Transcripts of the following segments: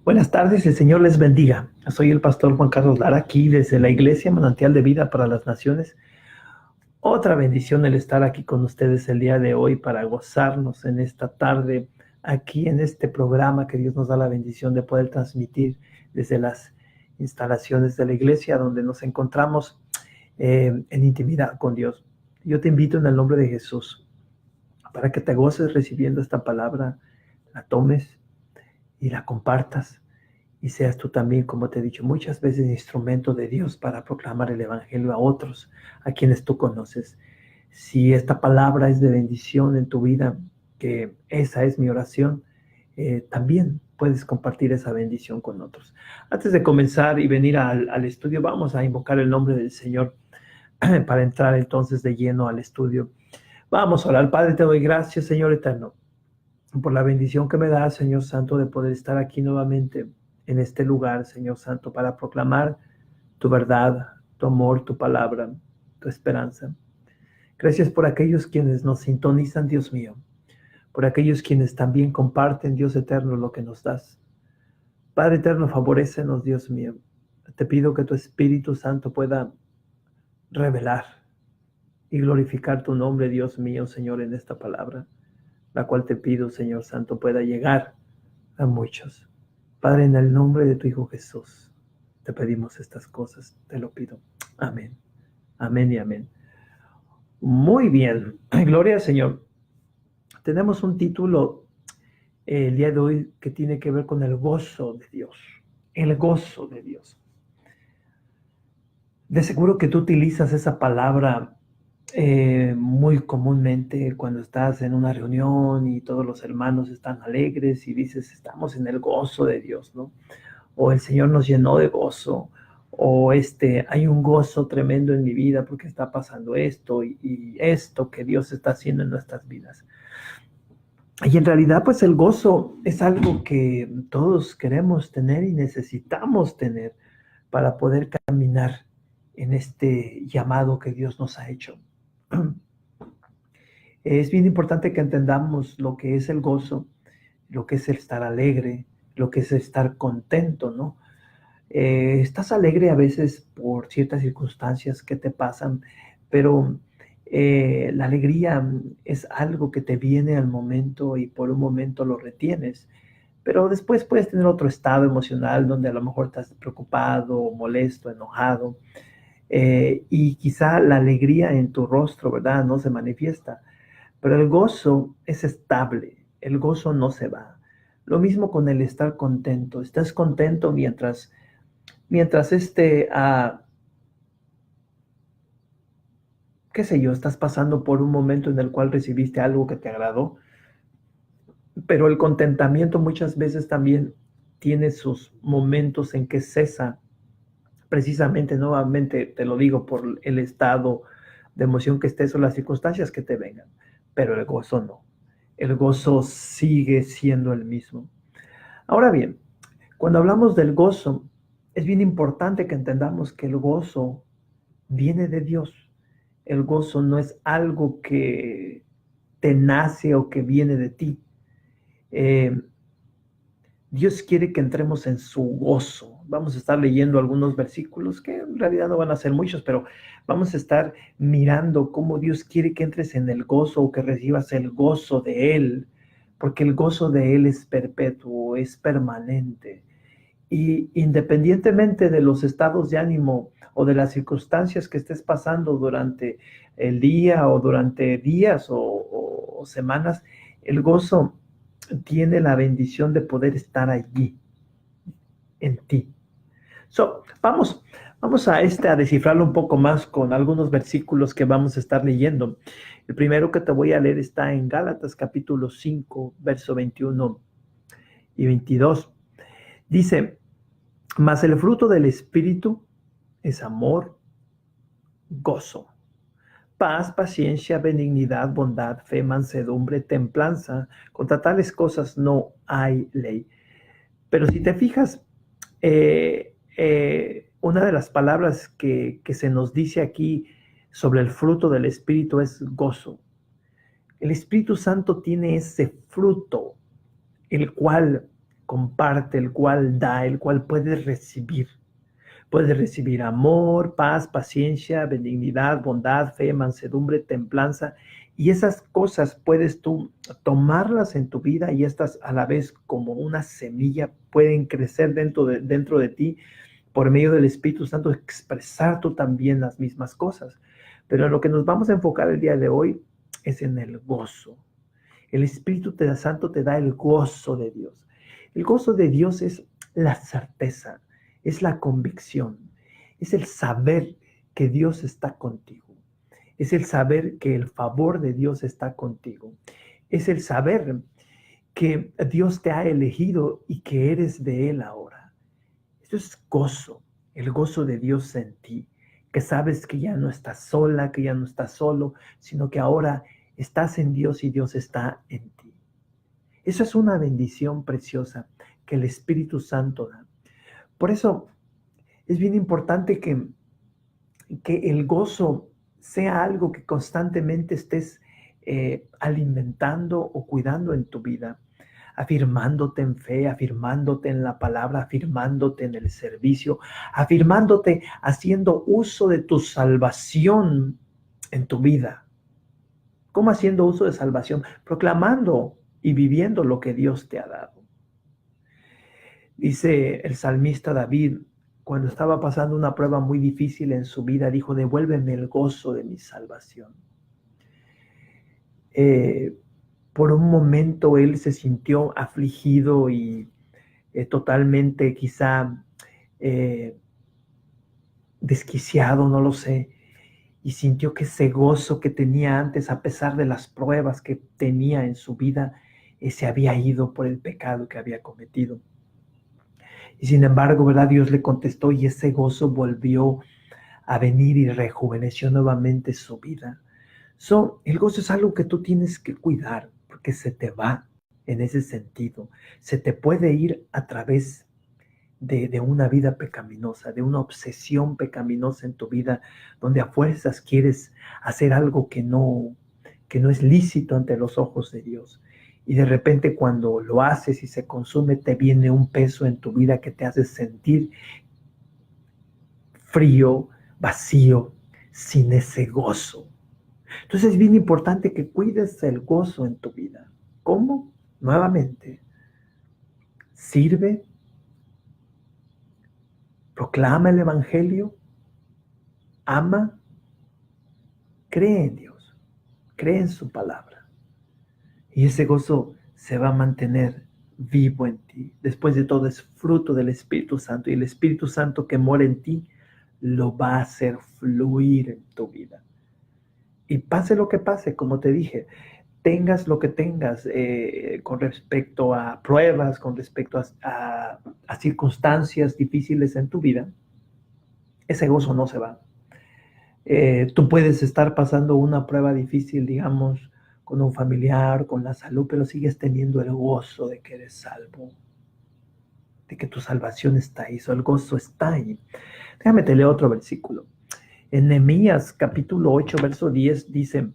Buenas tardes, el Señor les bendiga. Soy el pastor Juan Carlos Lara, aquí desde la Iglesia Manantial de Vida para las Naciones. Otra bendición el estar aquí con ustedes el día de hoy para gozarnos en esta tarde, aquí en este programa que Dios nos da la bendición de poder transmitir desde las instalaciones de la iglesia donde nos encontramos en intimidad con Dios. Yo te invito en el nombre de Jesús para que te goces recibiendo esta palabra, la tomes y la compartas y seas tú también, como te he dicho muchas veces, instrumento de Dios para proclamar el Evangelio a otros, a quienes tú conoces. Si esta palabra es de bendición en tu vida, que esa es mi oración, también puedes compartir esa bendición con otros. Antes de comenzar y venir al estudio, vamos a invocar el nombre del Señor para entrar entonces de lleno al estudio. Vamos a orar. Padre, te doy gracias, Señor eterno, por la bendición que me da, Señor Santo, de poder estar aquí nuevamente en este lugar, Señor Santo, para proclamar tu verdad, tu amor, tu palabra, tu esperanza. Gracias por aquellos quienes nos sintonizan, Dios mío, por aquellos quienes también comparten, Dios eterno, lo que nos das. Padre eterno, favorécenos, Dios mío. Te pido que tu Espíritu Santo pueda revelar y glorificar tu nombre, Dios mío, Señor, en esta palabra, la cual te pido, Señor Santo, pueda llegar a muchos. Padre, en el nombre de tu Hijo Jesús, te pedimos estas cosas, te lo pido. Amén, amén y amén. Muy bien, gloria al Señor. Tenemos un título el día de hoy que tiene que ver con el gozo de Dios, el gozo de Dios. De seguro que tú utilizas esa palabra muy comúnmente cuando estás en una reunión y todos los hermanos están alegres y dices, estamos en el gozo de Dios, ¿no? O el Señor nos llenó de gozo, o hay un gozo tremendo en mi vida porque está pasando esto y esto que Dios está haciendo en nuestras vidas. Y en realidad, pues el gozo es algo que todos queremos tener y necesitamos tener para poder caminar en este llamado que Dios nos ha hecho. Es bien importante que entendamos lo que es el gozo, lo que es el estar alegre, lo que es estar contento, ¿no? Estás alegre a veces por ciertas circunstancias que te pasan, pero la alegría es algo que te viene al momento y por un momento lo retienes, pero después puedes tener otro estado emocional donde a lo mejor estás preocupado, molesto, enojado, y quizá la alegría en tu rostro, ¿verdad? No se manifiesta, pero el gozo es estable, el gozo no se va. Lo mismo con el estar contento, estás contento mientras qué sé yo, estás pasando por un momento en el cual recibiste algo que te agradó, pero el contentamiento muchas veces también tiene sus momentos en que cesa, precisamente, nuevamente te lo digo, por el estado de emoción que estés o las circunstancias que te vengan, pero el gozo no. El gozo sigue siendo el mismo. Ahora bien, cuando hablamos del gozo, es bien importante que entendamos que el gozo viene de Dios. El gozo no es algo que te nace o que viene de ti. Eh, Dios quiere que entremos en su gozo. Vamos a estar leyendo algunos versículos que en realidad no van a ser muchos, pero vamos a estar mirando cómo Dios quiere que entres en el gozo o que recibas el gozo de Él, porque el gozo de Él es perpetuo, es permanente. Y independientemente de los estados de ánimo o de las circunstancias que estés pasando durante el día o durante días o semanas, el gozo tiene la bendición de poder estar allí en ti. Vamos a descifrarlo un poco más con algunos versículos que vamos a estar leyendo. El primero que te voy a leer está en Gálatas capítulo 5, verso 21 y 22. Dice, mas el fruto del Espíritu es amor, gozo, paz, paciencia, benignidad, bondad, fe, mansedumbre, templanza. Contra tales cosas no hay ley. Pero si te fijas, una de las palabras que se nos dice aquí sobre el fruto del Espíritu es gozo. El Espíritu Santo tiene ese fruto, el cual comparte, el cual da, el cual puedes recibir. Puedes recibir amor, paz, paciencia, benignidad, bondad, fe, mansedumbre, templanza. Y esas cosas puedes tú tomarlas en tu vida y estas a la vez como una semilla pueden crecer dentro de ti por medio del Espíritu Santo, expresar tú también las mismas cosas. Pero en lo que nos vamos a enfocar el día de hoy es en el gozo. El Espíritu Santo te da el gozo de Dios. El gozo de Dios es la certeza, es la convicción, es el saber que Dios está contigo. Es el saber que el favor de Dios está contigo. Es el saber que Dios te ha elegido y que eres de Él ahora. Eso es gozo, el gozo de Dios en ti, que sabes que ya no estás sola, que ya no estás solo, sino que ahora estás en Dios y Dios está en ti. Eso es una bendición preciosa que el Espíritu Santo da. Por eso es bien importante que el gozo sea algo que constantemente estés alimentando o cuidando en tu vida, afirmándote en fe, afirmándote en la palabra, afirmándote en el servicio, afirmándote haciendo uso de tu salvación en tu vida. ¿Cómo haciendo uso de salvación? Proclamando y viviendo lo que Dios te ha dado. Dice el salmista David, cuando estaba pasando una prueba muy difícil en su vida, dijo, devuélveme el gozo de mi salvación. Por un momento él se sintió afligido y totalmente quizá desquiciado, no lo sé, y sintió que ese gozo que tenía antes, a pesar de las pruebas que tenía en su vida, se había ido por el pecado que había cometido. Y sin embargo, ¿verdad? Dios le contestó y ese gozo volvió a venir y rejuveneció nuevamente su vida. El gozo es algo que tú tienes que cuidar porque se te va en ese sentido. Se te puede ir a través de una vida pecaminosa, de una obsesión pecaminosa en tu vida, donde a fuerzas quieres hacer algo que no es lícito ante los ojos de Dios. Y de repente cuando lo haces y se consume, te viene un peso en tu vida que te hace sentir frío, vacío, sin ese gozo. Entonces es bien importante que cuides el gozo en tu vida. ¿Cómo? Nuevamente, sirve, proclama el Evangelio, ama, cree en Dios, cree en su palabra. Y ese gozo se va a mantener vivo en ti. Después de todo es fruto del Espíritu Santo y el Espíritu Santo que mora en ti lo va a hacer fluir en tu vida. Y pase lo que pase, como te dije, tengas lo que tengas con respecto a pruebas, con respecto a circunstancias difíciles en tu vida, ese gozo no se va. Tú puedes estar pasando una prueba difícil, digamos, con un familiar, con la salud, pero sigues teniendo el gozo de que eres salvo, de que tu salvación está ahí, el gozo está ahí. Déjame te leo otro versículo. En Nehemías capítulo 8, verso 10 dice,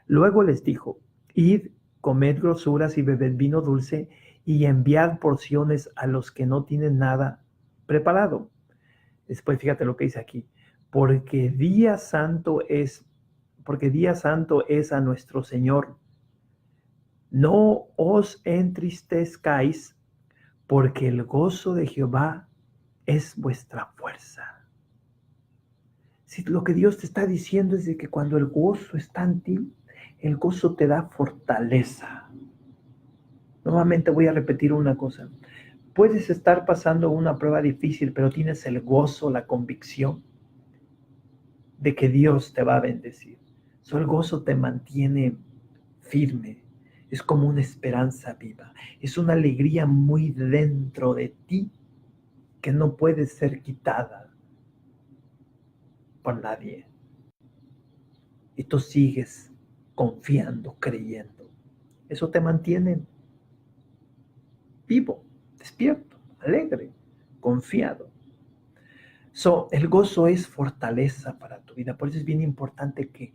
luego les dijo, id, comed grosuras y bebed vino dulce y enviad porciones a los que no tienen nada preparado. Después fíjate lo que dice aquí, porque día santo es a nuestro Señor. No os entristezcáis, porque el gozo de Jehová es vuestra fuerza. Si lo que Dios te está diciendo es de que cuando el gozo está en ti, el gozo te da fortaleza. Nuevamente voy a repetir una cosa. Puedes estar pasando una prueba difícil, pero tienes el gozo, la convicción de que Dios te va a bendecir. El gozo te mantiene firme. Es como una esperanza viva. Es una alegría muy dentro de ti que no puede ser quitada por nadie. Y tú sigues confiando, creyendo. Eso te mantiene vivo, despierto, alegre, confiado. El gozo es fortaleza para tu vida. Por eso es bien importante que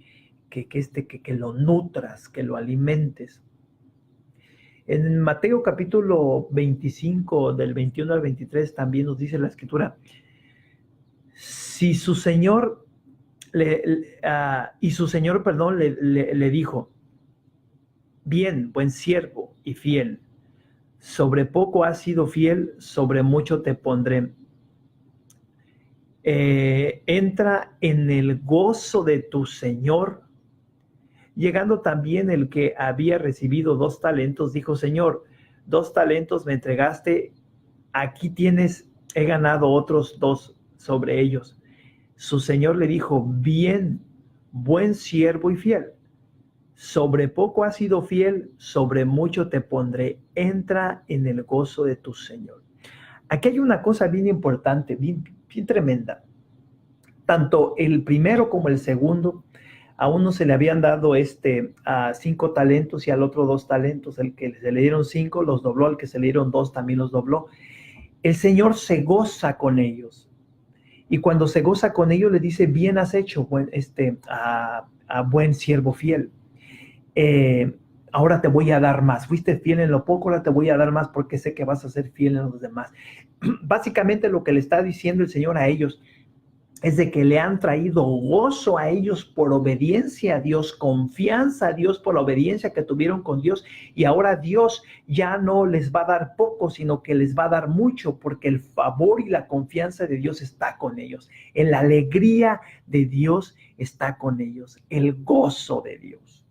lo nutras, que lo alimentes. En Mateo capítulo 25, del 21 al 23, también nos dice la escritura, si su señor, y su señor, perdón, le dijo, bien, buen siervo y fiel, sobre poco has sido fiel, sobre mucho te pondré. Entra en el gozo de tu Señor. Llegando también el que había recibido 2 talentos, dijo, Señor, 2 talentos me entregaste, aquí tienes, he ganado otros 2 sobre ellos. Su Señor le dijo, bien, buen siervo y fiel. Sobre poco has sido fiel, sobre mucho te pondré. Entra en el gozo de tu Señor. Aquí hay una cosa bien importante, bien tremenda. Tanto el primero como el segundo, a uno se le habían dado 5 talentos y al otro 2 talentos. El que se le dieron 5 los dobló, al que se le dieron 2 también los dobló. El Señor se goza con ellos. Y cuando se goza con ellos, le dice, bien has hecho, buen siervo fiel. Ahora te voy a dar más. Fuiste fiel en lo poco, ahora te voy a dar más porque sé que vas a ser fiel en los demás. Básicamente lo que le está diciendo el Señor a ellos es de que le han traído gozo a ellos por obediencia a Dios, confianza a Dios por la obediencia que tuvieron con Dios, y ahora Dios ya no les va a dar poco, sino que les va a dar mucho, porque el favor y la confianza de Dios está con ellos. En la alegría de Dios está con ellos, el gozo de Dios.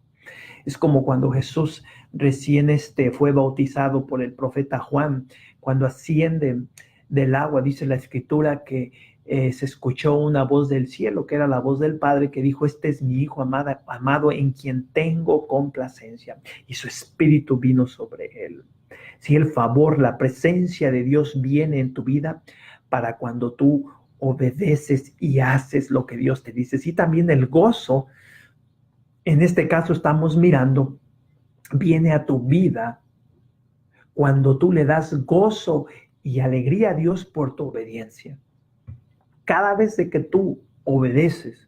Es como cuando Jesús recién fue bautizado por el profeta Juan, cuando asciende del agua, dice la escritura que se escuchó una voz del cielo, que era la voz del Padre, que dijo, este es mi Hijo amado en quien tengo complacencia, y su espíritu vino sobre él. Si el favor, la presencia de Dios viene en tu vida para cuando tú obedeces y haces lo que Dios te dice. Y también el gozo, en este caso estamos mirando, viene a tu vida cuando tú le das gozo y alegría a Dios por tu obediencia. Cada vez de que tú obedeces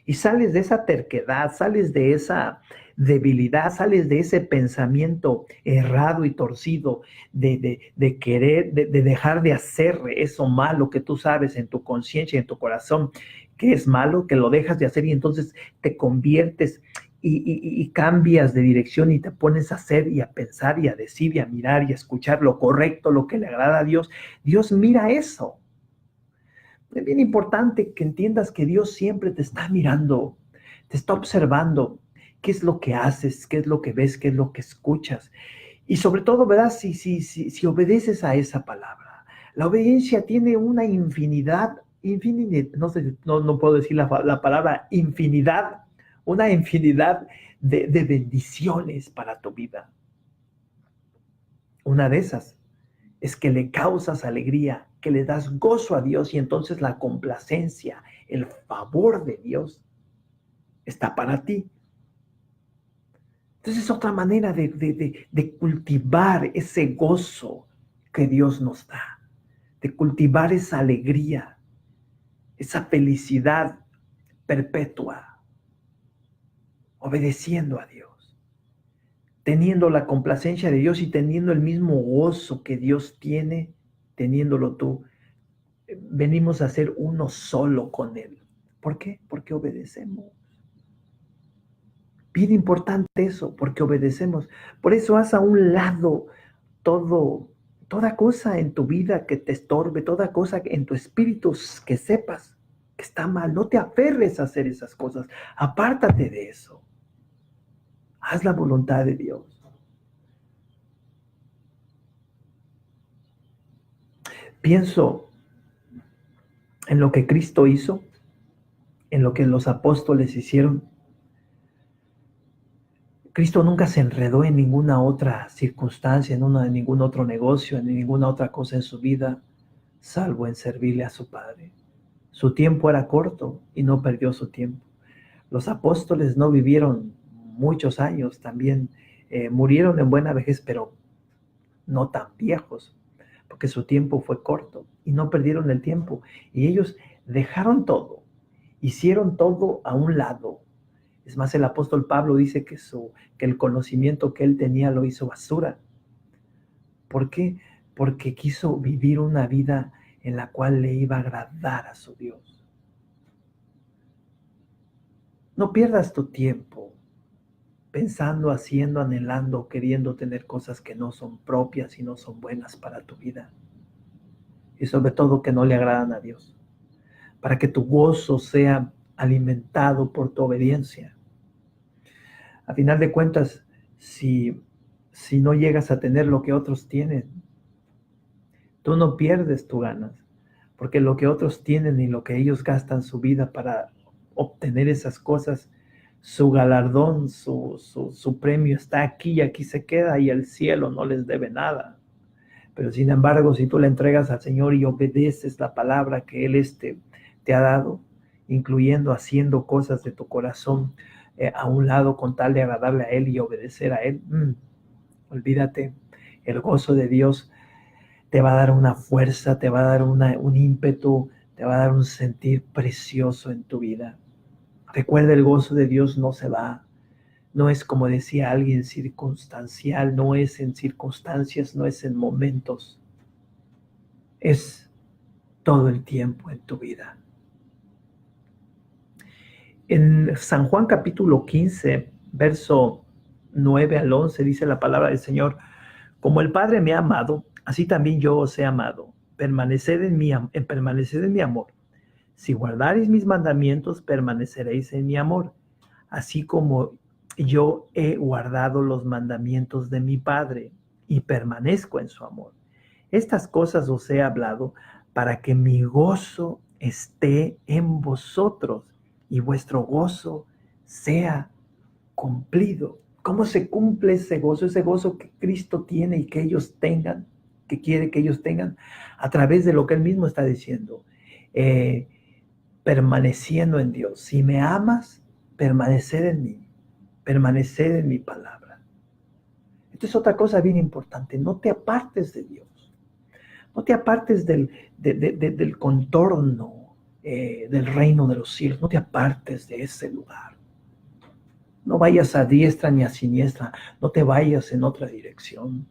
y sales de esa terquedad, sales de esa debilidad, sales de ese pensamiento errado y torcido de querer, de dejar de hacer eso malo que tú sabes en tu conciencia, en tu corazón, que es malo, que lo dejas de hacer y entonces te conviertes y cambias de dirección y te pones a hacer y a pensar y a decir y a mirar y a escuchar lo correcto, lo que le agrada a Dios. Dios mira eso. Es bien importante que entiendas que Dios siempre te está mirando, te está observando qué es lo que haces, qué es lo que ves, qué es lo que escuchas. Y sobre todo, ¿verdad? Si obedeces a esa palabra. La obediencia tiene una infinidad, no sé, no puedo decir la palabra infinidad, una infinidad de bendiciones para tu vida. Una de esas es que le causas alegría, que le das gozo a Dios, y entonces la complacencia, el favor de Dios está para ti. Entonces es otra manera de cultivar ese gozo que Dios nos da, de cultivar esa alegría, esa felicidad perpetua, obedeciendo a Dios, teniendo la complacencia de Dios y teniendo el mismo gozo que Dios tiene, teniéndolo tú. Venimos a ser uno solo con Él. ¿Por qué? Porque obedecemos. Bien importante eso, porque obedecemos. Por eso haz a un lado toda cosa en tu vida que te estorbe, toda cosa en tu espíritu que sepas que está mal. No te aferres a hacer esas cosas. Apártate de eso. Haz la voluntad de Dios. Pienso en lo que Cristo hizo, en lo que los apóstoles hicieron. Cristo nunca se enredó en ninguna otra circunstancia, en ningún otro negocio, en ninguna otra cosa en su vida, salvo en servirle a su Padre. Su tiempo era corto y no perdió su tiempo. Los apóstoles no vivieron muchos años, también murieron en buena vejez, pero no tan viejos, porque su tiempo fue corto y no perdieron el tiempo. Y ellos dejaron todo, hicieron todo a un lado. Es más, el apóstol Pablo dice que el conocimiento que él tenía lo hizo basura ¿Por qué? Porque quiso vivir una vida en la cual le iba a agradar a su Dios. No pierdas tu tiempo pensando, haciendo, anhelando, queriendo tener cosas que no son propias y no son buenas para tu vida. Y sobre todo que no le agradan a Dios. Para que tu gozo sea alimentado por tu obediencia. A final de cuentas, si no llegas a tener lo que otros tienen, tú no pierdes, tú ganas. Porque lo que otros tienen y lo que ellos gastan su vida para obtener esas cosas, su galardón, su premio está aquí y aquí se queda y el cielo no les debe nada. Pero sin embargo, si tú le entregas al Señor y obedeces la palabra que Él te ha dado, incluyendo haciendo cosas de tu corazón a un lado con tal de agradarle a Él y obedecer a Él, olvídate, el gozo de Dios te va a dar una fuerza, te va a dar un ímpetu, te va a dar un sentir precioso en tu vida. Recuerda, el gozo de Dios no se va. No es, como decía alguien, circunstancial, no es en circunstancias, no es en momentos. Es todo el tiempo en tu vida. En San Juan capítulo 15, verso 9 al 11, dice la palabra del Señor: como el Padre me ha amado, así también yo os he amado. Permaneced en mi amor. Si guardareis mis mandamientos, permaneceréis en mi amor, así como yo he guardado los mandamientos de mi Padre y permanezco en su amor. Estas cosas os he hablado para que mi gozo esté en vosotros y vuestro gozo sea cumplido. ¿Cómo se cumple ese gozo? Ese gozo que Cristo tiene y que ellos tengan, que quiere que ellos tengan, a través de lo que Él mismo está diciendo. Permaneciendo en Dios. Si me amas, permanecer en mí, permanecer en mi palabra. Esto es otra cosa bien importante. No te apartes de Dios. No te apartes del contorno del reino de los cielos. No te apartes de ese lugar. No vayas a diestra ni a siniestra. No te vayas en otra dirección.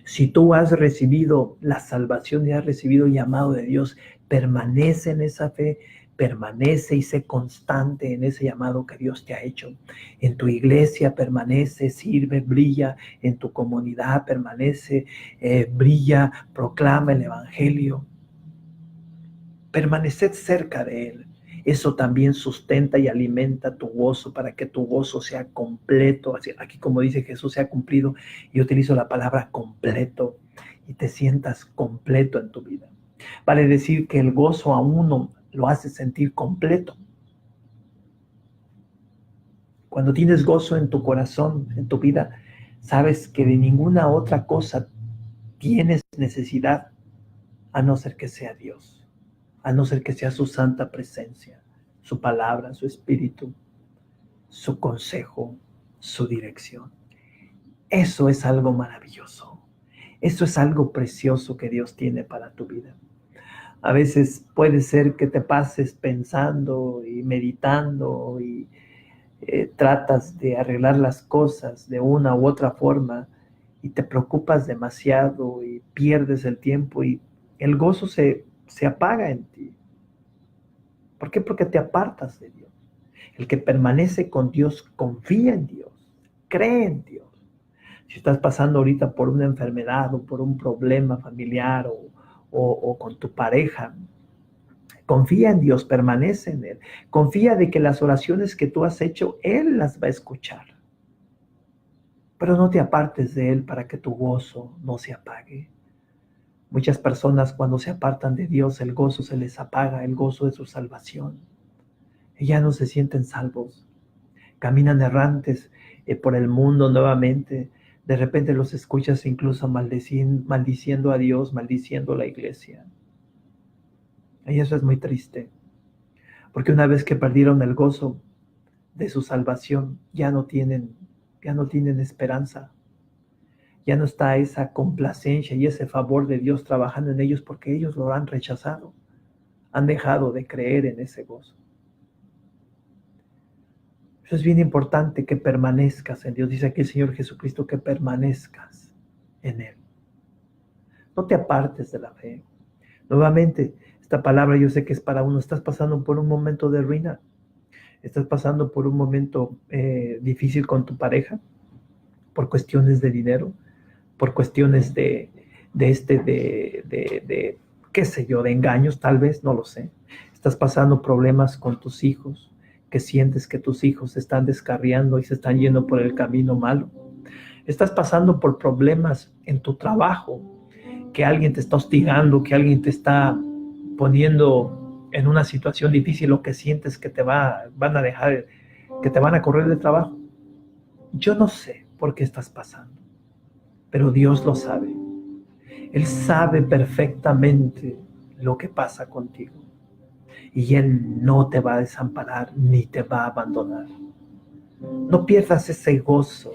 Si tú has recibido la salvación y has recibido el llamado de Dios, permanece en esa fe, permanece y sé constante en ese llamado que Dios te ha hecho. En tu iglesia permanece, sirve, brilla. En tu comunidad permanece, brilla, proclama el evangelio. Permaneced cerca de Él. Eso también sustenta y alimenta tu gozo para que tu gozo sea completo. Aquí, como dice Jesús, sea cumplido. Yo utilizo la palabra completo y te sientas completo en tu vida. Vale decir que el gozo a uno lo hace sentir completo. Cuando tienes gozo en tu corazón, en tu vida, sabes que de ninguna otra cosa tienes necesidad a no ser que sea Dios. A no ser que sea su santa presencia, su palabra, su espíritu, su consejo, su dirección. Eso es algo maravilloso. Eso es algo precioso que Dios tiene para tu vida. A veces puede ser que te pases pensando y meditando y tratas de arreglar las cosas de una u otra forma y te preocupas demasiado y pierdes el tiempo y el gozo se apaga en ti. ¿Por qué? Porque te apartas de Dios. El que permanece con Dios confía en Dios, cree en Dios. Si estás pasando ahorita por una enfermedad o por un problema familiar o con tu pareja, confía en Dios, permanece en Él. Confía de que las oraciones que tú has hecho, Él las va a escuchar. Pero no te apartes de Él para que tu gozo no se apague. Muchas personas, cuando se apartan de Dios, el gozo se les apaga, el gozo de su salvación. Y ya no se sienten salvos. Caminan errantes por el mundo nuevamente. De repente los escuchas incluso maldiciendo a Dios, maldiciendo a la iglesia. Y eso es muy triste. Porque una vez que perdieron el gozo de su salvación, ya no tienen esperanza. Ya no está esa complacencia y ese favor de Dios trabajando en ellos porque ellos lo han rechazado. Han dejado de creer en ese gozo. Eso es bien importante, que permanezcas en Dios. Dice aquí el Señor Jesucristo que permanezcas en Él. No te apartes de la fe. Nuevamente, esta palabra yo sé que es para uno. Estás pasando por un momento de ruina. Estás pasando por un momento difícil con tu pareja, por cuestiones de dinero, por cuestiones de qué sé yo, de engaños, tal vez, no lo sé. Estás pasando problemas con tus hijos, que sientes que tus hijos se están descarriando y se están yendo por el camino malo. Estás pasando por problemas en tu trabajo, que alguien te está hostigando, que alguien te está poniendo en una situación difícil o que sientes que van a dejar, que te van a correr de trabajo. Yo no sé por qué estás pasando, pero Dios lo sabe. Él sabe perfectamente lo que pasa contigo y Él no te va a desamparar ni te va a abandonar. No pierdas ese gozo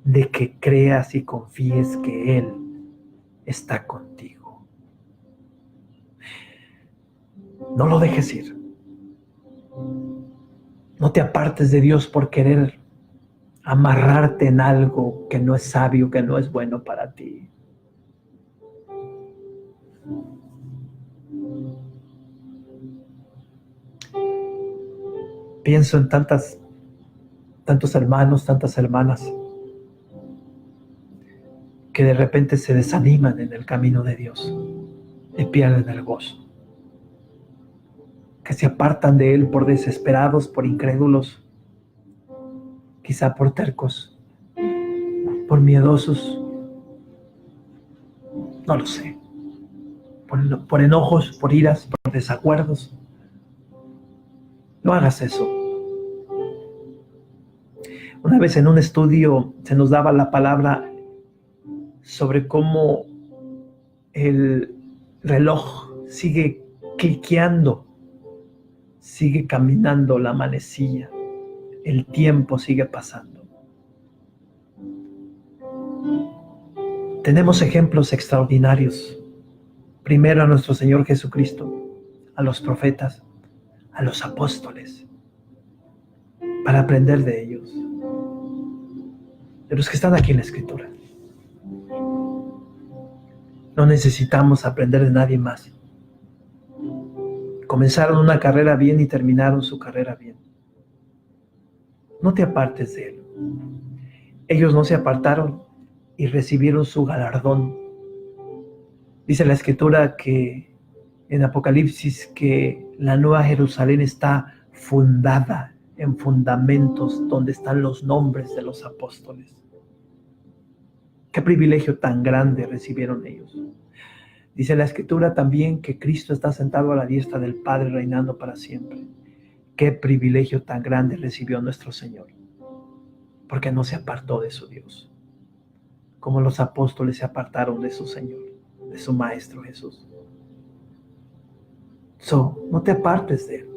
de que creas y confíes que Él está contigo. No lo dejes ir. No te apartes de Dios por querer amarrarte en algo que no es sabio, que no es bueno para ti. Pienso en tantos hermanos, tantas hermanas que de repente se desaniman en el camino de Dios y pierden el gozo, que se apartan de Él por desesperados, por incrédulos, quizá por tercos, por miedosos, no lo sé, por enojos, por iras, por desacuerdos. No hagas eso. Una vez en un estudio se nos daba la palabra sobre cómo el reloj sigue cliqueando, sigue caminando la manecilla, el tiempo sigue pasando. Tenemos ejemplos extraordinarios. Primero a nuestro Señor Jesucristo, a los profetas, a los apóstoles, para aprender de ellos, de los que están aquí en la Escritura. No necesitamos aprender de nadie más. Comenzaron una carrera bien y terminaron su carrera bien. No te apartes de Él. Ellos no se apartaron y recibieron su galardón. Dice la Escritura que en Apocalipsis que la Nueva Jerusalén está fundada en fundamentos donde están los nombres de los apóstoles. Qué privilegio tan grande recibieron ellos. Dice la Escritura también que Cristo está sentado a la diestra del Padre reinando para siempre. Qué privilegio tan grande recibió nuestro Señor, porque no se apartó de su Dios, como los apóstoles se apartaron de su Señor, de su Maestro Jesús. No te apartes de Él,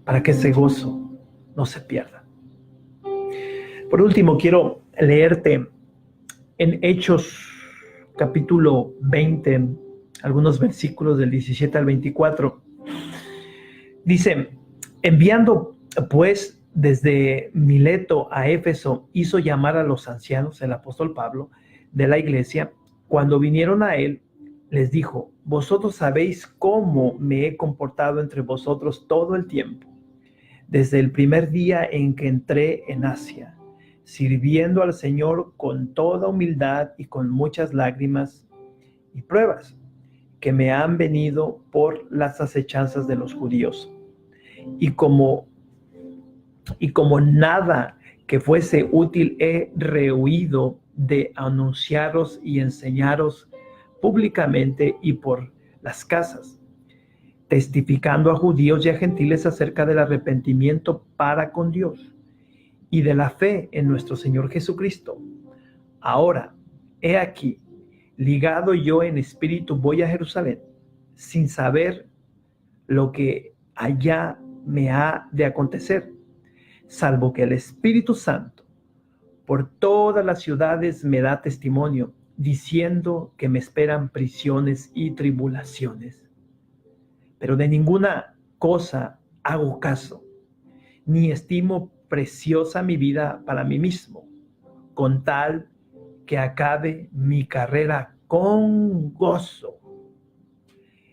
para que ese gozo no se pierda. Por último, quiero leerte en Hechos capítulo 20, algunos versículos del 17 al 24. Dice, enviando pues desde Mileto a Éfeso, hizo llamar a los ancianos, el apóstol Pablo, de la iglesia. Cuando vinieron a él, les dijo, vosotros sabéis cómo me he comportado entre vosotros todo el tiempo, desde el primer día en que entré en Asia, sirviendo al Señor con toda humildad y con muchas lágrimas y pruebas que me han venido por las acechanzas de los judíos. Y como nada que fuese útil he rehuido de anunciaros y enseñaros públicamente y por las casas, testificando a judíos y a gentiles acerca del arrepentimiento para con Dios y de la fe en nuestro Señor Jesucristo. Ahora, he aquí, ligado yo en espíritu voy a Jerusalén, sin saber lo que allá me ha de acontecer, salvo que el Espíritu Santo por todas las ciudades me da testimonio, diciendo que me esperan prisiones y tribulaciones. Pero de ninguna cosa hago caso, ni estimo preciosa mi vida para mí mismo, con tal que acabe mi carrera con gozo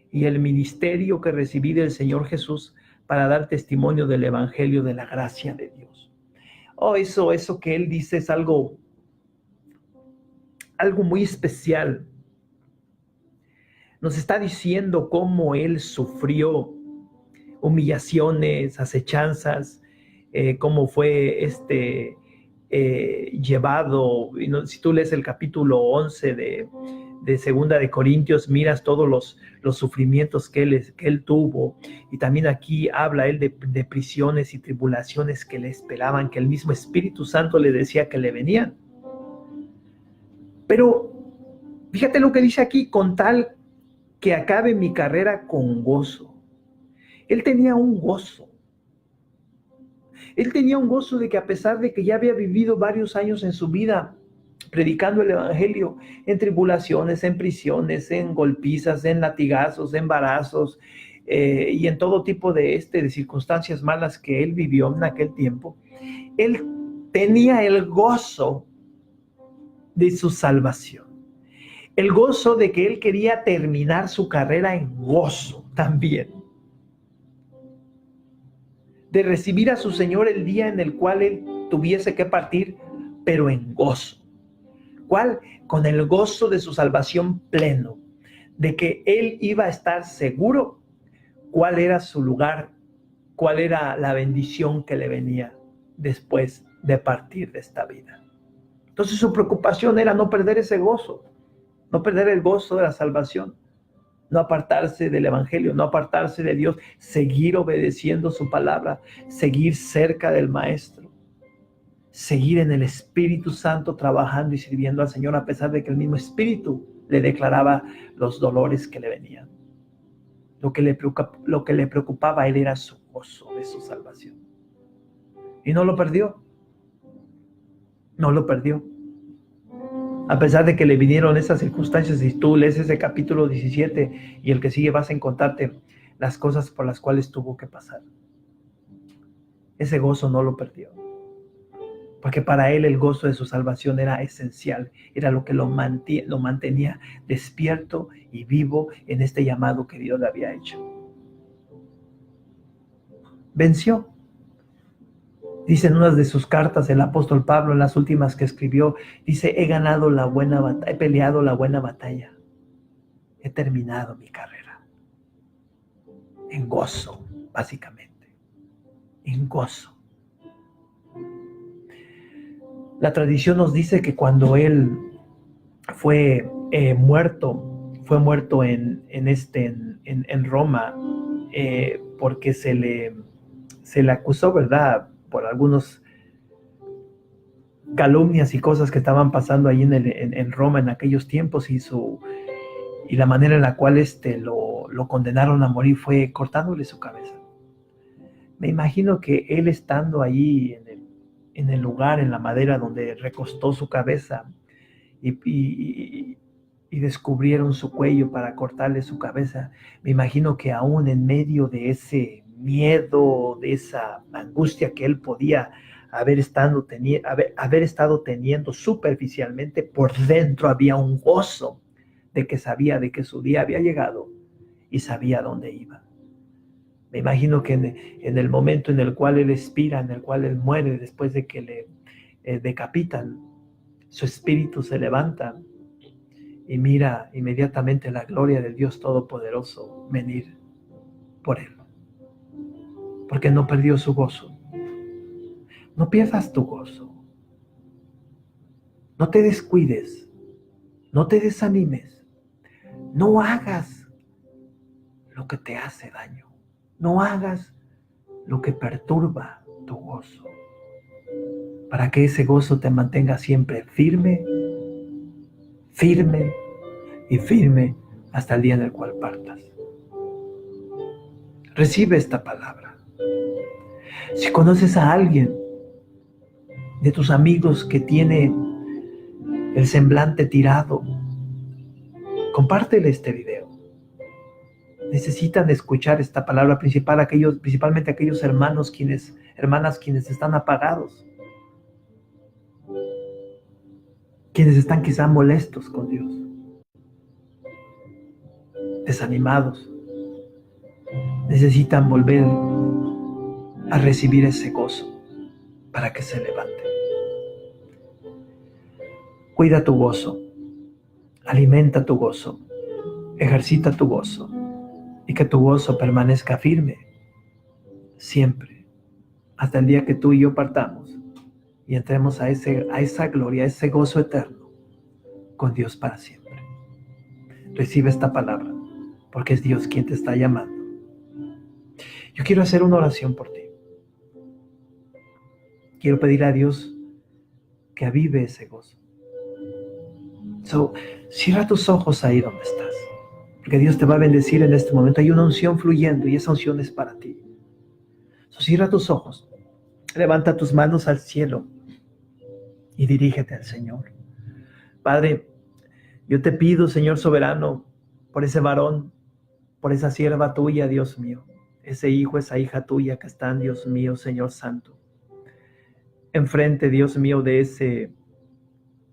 y el ministerio que recibí del Señor Jesús para dar testimonio del evangelio de la gracia de Dios. Oh, eso que él dice es algo muy especial. Nos está diciendo cómo él sufrió humillaciones, acechanzas, cómo fue llevado. Si tú lees el capítulo 11 de Segunda de Corintios, miras todos los sufrimientos que él tuvo. Y también aquí habla él de prisiones y tribulaciones que le esperaban, que el mismo Espíritu Santo le decía que le venían. Pero fíjate lo que dice aquí: con tal que acabe mi carrera con gozo. Él tenía un gozo. Él tenía un gozo de que, a pesar de que ya había vivido varios años en su vida predicando el evangelio, en tribulaciones, en prisiones, en golpizas, en latigazos, en embarazos, y en todo tipo de circunstancias malas que él vivió en aquel tiempo, él tenía el gozo de su salvación. El gozo de que él quería terminar su carrera en gozo también. De recibir a su Señor el día en el cual él tuviese que partir, pero en gozo. ¿Cuál? Con el gozo de su salvación pleno, de que él iba a estar seguro cuál era su lugar, cuál era la bendición que le venía después de partir de esta vida. Entonces su preocupación era no perder ese gozo, no perder el gozo de la salvación, no apartarse del evangelio, no apartarse de Dios, seguir obedeciendo su palabra, seguir cerca del Maestro, seguir en el Espíritu Santo trabajando y sirviendo al Señor, a pesar de que el mismo Espíritu le declaraba los dolores que le venían. Lo que le preocupaba a él era su gozo de su salvación. Y no lo perdió. No lo perdió. A pesar de que le vinieron esas circunstancias, y tú lees ese capítulo 17 y el que sigue, vas a encontrarte las cosas por las cuales tuvo que pasar. Ese gozo no lo perdió. Porque para él el gozo de su salvación era esencial, era lo que lo mantenía despierto y vivo en este llamado que Dios le había hecho. Venció. Dice en una de sus cartas el apóstol Pablo, en las últimas que escribió, dice: he ganado la buena batalla, he peleado la buena batalla, he terminado mi carrera. En gozo, básicamente, en gozo. La tradición nos dice que cuando él fue muerto en Roma, porque se le acusó, ¿verdad?, por algunos calumnias y cosas que estaban pasando ahí en Roma en aquellos tiempos, y la manera en la cual lo condenaron a morir fue cortándole su cabeza. Me imagino que él, estando ahí en el lugar, en la madera donde recostó su cabeza, y descubrieron su cuello para cortarle su cabeza, me imagino que aún en medio de ese miedo, de esa angustia que él podía haber estado teniendo superficialmente, por dentro había un gozo de que sabía de que su día había llegado y sabía dónde iba. Me imagino que en el momento en el cual él expira, en el cual él muere, después de que le decapitan, su espíritu se levanta y mira inmediatamente la gloria del Dios Todopoderoso venir por él. Porque no perdió su gozo. No pierdas tu gozo. No te descuides. No te desanimes. No hagas lo que te hace daño. No hagas lo que perturba tu gozo. Para que ese gozo te mantenga siempre firme, firme y firme hasta el día en el cual partas. Recibe esta palabra. Si conoces a alguien de tus amigos que tiene el semblante tirado, compártele este video. Necesitan escuchar esta palabra, principalmente aquellos hermanas quienes están apagados, quienes están quizá molestos con Dios. desanimados, necesitan volver a recibir ese gozo para que se levanten. Cuida tu gozo, alimenta tu gozo, ejercita tu gozo y que tu gozo permanezca firme siempre, hasta el día que tú y yo partamos y entremos a esa gloria, a ese gozo eterno con Dios para siempre. Recibe esta palabra, porque es Dios quien te está llamando. Yo quiero hacer una oración por ti. Quiero pedir a Dios que avive ese gozo. Cierra tus ojos ahí donde estás, porque Dios te va a bendecir en este momento. Hay una unción fluyendo y esa unción es para ti. Cierra tus ojos, levanta tus manos al cielo y dirígete al Señor. Padre, yo te pido, Señor soberano, por ese varón, por esa sierva tuya, Dios mío, ese hijo, esa hija tuya que están, Dios mío, Señor santo, enfrente, Dios mío, de ese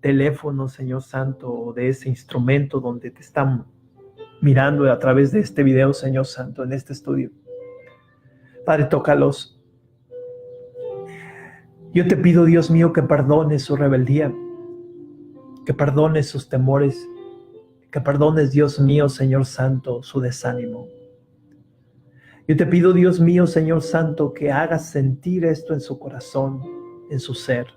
teléfono, Señor santo, o de ese instrumento donde te están mirando a través de este video, Señor santo, en este estudio. Padre, tócalos. Yo te pido, Dios mío, que perdones su rebeldía, que perdones sus temores, que perdones, Dios mío, Señor santo, su desánimo. Yo te pido, Dios mío, Señor santo, que hagas sentir esto en su corazón, en su ser.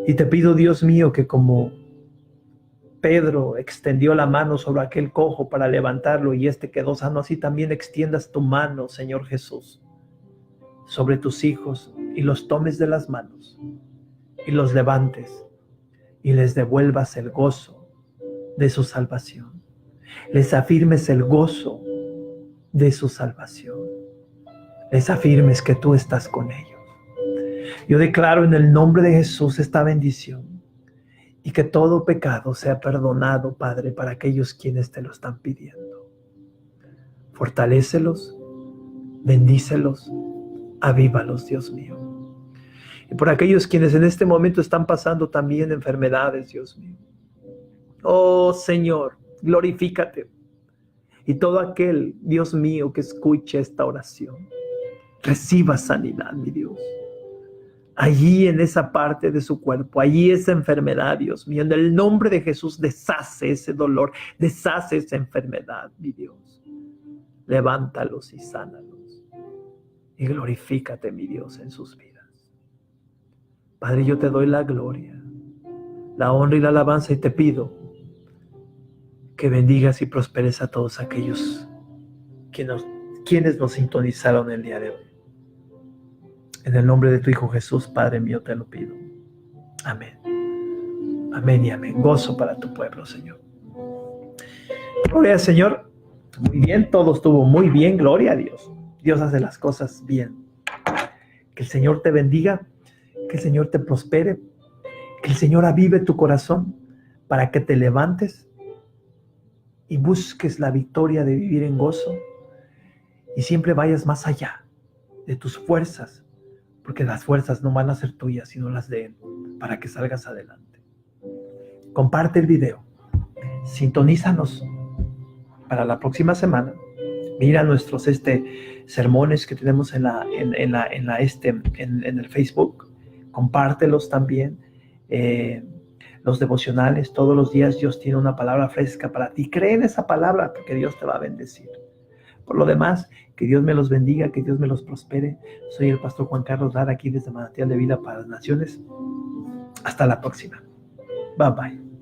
Y te pido, Dios mío, que como Pedro extendió la mano sobre aquel cojo para levantarlo y este quedó sano, así también extiendas tu mano, Señor Jesús, sobre tus hijos y los tomes de las manos y los levantes y les devuelvas el gozo de su salvación. Les afirmes el gozo de su salvación. Les afirmes que tú estás con ellos. Yo declaro en el nombre de Jesús esta bendición y que todo pecado sea perdonado, Padre, para aquellos quienes te lo están pidiendo. Fortalécelos, bendícelos, avívalos, Dios mío. Y por aquellos quienes en este momento están pasando también enfermedades, Dios mío. Oh Señor, glorifícate. Y todo aquel, Dios mío, que escuche esta oración, reciba sanidad, mi Dios. Allí en esa parte de su cuerpo, allí esa enfermedad, Dios mío, en el nombre de Jesús, deshace ese dolor, deshace esa enfermedad, mi Dios. Levántalos y sánalos. Y glorifícate, mi Dios, en sus vidas. Padre, yo te doy la gloria, la honra y la alabanza y te pido que bendigas y prosperes a todos aquellos quienes nos sintonizaron el día de hoy. En el nombre de tu Hijo Jesús, Padre mío, te lo pido. Amén. Amén y amén. Gozo para tu pueblo, Señor. Gloria al Señor. Muy bien, todo estuvo muy bien. Gloria a Dios. Dios hace las cosas bien. Que el Señor te bendiga, que el Señor te prospere, que el Señor avive tu corazón para que te levantes y busques la victoria de vivir en gozo y siempre vayas más allá de tus fuerzas, porque las fuerzas no van a ser tuyas, sino las de Él, para que salgas adelante. Comparte el video, sintonízanos para la próxima semana. Mira nuestros sermones que tenemos en el Facebook. Compártelos también. Los devocionales, todos los días Dios tiene una palabra fresca para ti. Cree en esa palabra porque Dios te va a bendecir. Por lo demás, que Dios me los bendiga, que Dios me los prospere. Soy el pastor Juan Carlos Lara, aquí desde Manantial de Vida para las Naciones. Hasta la próxima. Bye bye.